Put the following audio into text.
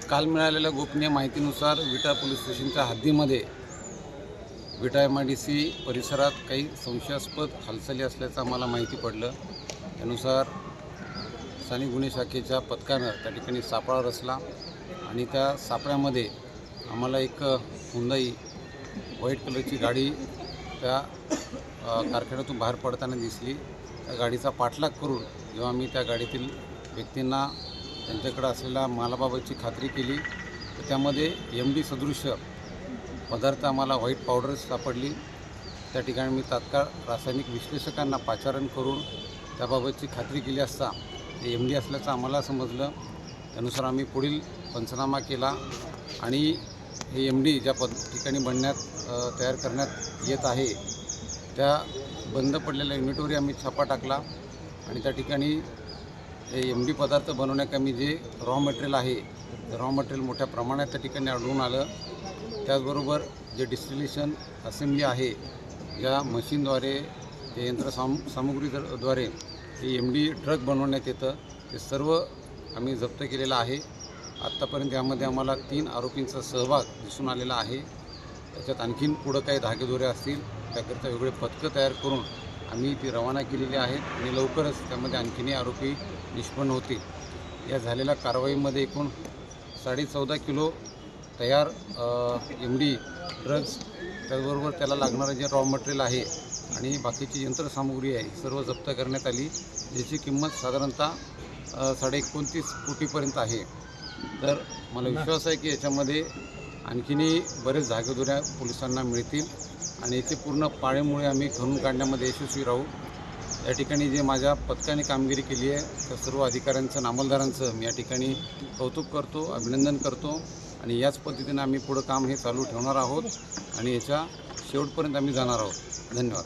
काल मिळालेल्या गोपनीय माहितीनुसार विटा पोलीस स्टेशनच्या हद्दीमध्ये विटा MIDC परिसरात काही संशयास्पद हालचाली असल्याचं आम्हाला माहिती पडलं। त्यानुसार स्थानिक गुन्हे शाखेच्या पथकानं त्या ठिकाणी सापळा रचला आणि त्या सापळ्यामध्ये आम्हाला एक हुंदाई व्हाईट कलरची गाडी त्या कारखान्यातून बाहेर पडताना दिसली। त्या गाडीचा पाठलाग करून जेव्हा आम्ही त्या गाडीतील व्यक्तींना त्यांच्याकडे असलेल्या मालाबाबतची खात्री केली तर त्यामध्ये MD सदृश्य पदार्थ आम्हाला व्हाईट पावडर सापडली। त्या ठिकाणी मी तात्काळ रासायनिक विश्लेषकांना पाचारण करून त्याबाबतची खात्री केली असता ते MD असल्याचं आम्हाला समजलं। त्यानुसार आम्ही पुढील पंचनामा केला आणि हे MD ज्या ठिकाणी तयार करण्यात येत आहे त्या बंद पडलेल्या युनिटवरही आम्ही छापा टाकला आणि त्या ठिकाणी हे MD पदार्थ बनवण्याकरता जे रॉ मटेरियल आहे रॉ मटेरियल मोठ्या प्रमाणात त्या ठिकाणी आढळून आलं। त्याचबरोबर जे डिस्टिलेशन असेंब्ली आहे ज्या मशीनद्वारे ते यंत्रसामुग्रीद्वारे हे MD ड्रग बनवण्यात येतं ते सर्व आम्ही जप्त केलेलं आहे। आत्तापर्यंत यामध्ये आम्हाला 3 आरोपींचा सहभाग दिसून आलेला आहे। त्याच्यात आणखीन पुढं काही धागेदोरे असतील त्याकरिता वेगळे पथकं तयार करून आम्ही ती रवाना केलेली आहेत आणि लवकरच त्यामध्ये आणखीनही आरोपी निष्पन्न होतील। या झालेल्या कारवाईमध्ये एकूण 14.5 किलो तयार MD ड्रग्ज त्याचबरोबर त्याला लागणारं जे रॉ मटेरियल आहे आणि बाकीची यंत्रसामुग्री आहे सर्व जप्त करण्यात आली, ज्याची किंमत साधारणतः 29.5 कोटीपर्यंत आहे। तर मला विश्वास आहे की याच्यामध्ये आणखीनही बरेच धागेदोऱ्या पोलिसांना मिळतील आणि याचे पूर्ण पाळेमुळे आम्ही खणून काढण्यामध्ये यशस्वी राहू। या ठिकाणी जे माझ्या पथकाने कामगिरी केली आहे त्या सर्व अधिकाऱ्यांचं नामलदारांचं मी या ठिकाणी कौतुक करतो, अभिनंदन करतो आणि याच पद्धतीने आम्ही पुढं काम हे चालू ठेवणार आहोत आणि याच्या शेवटपर्यंत आम्ही जाणार आहोत। धन्यवाद।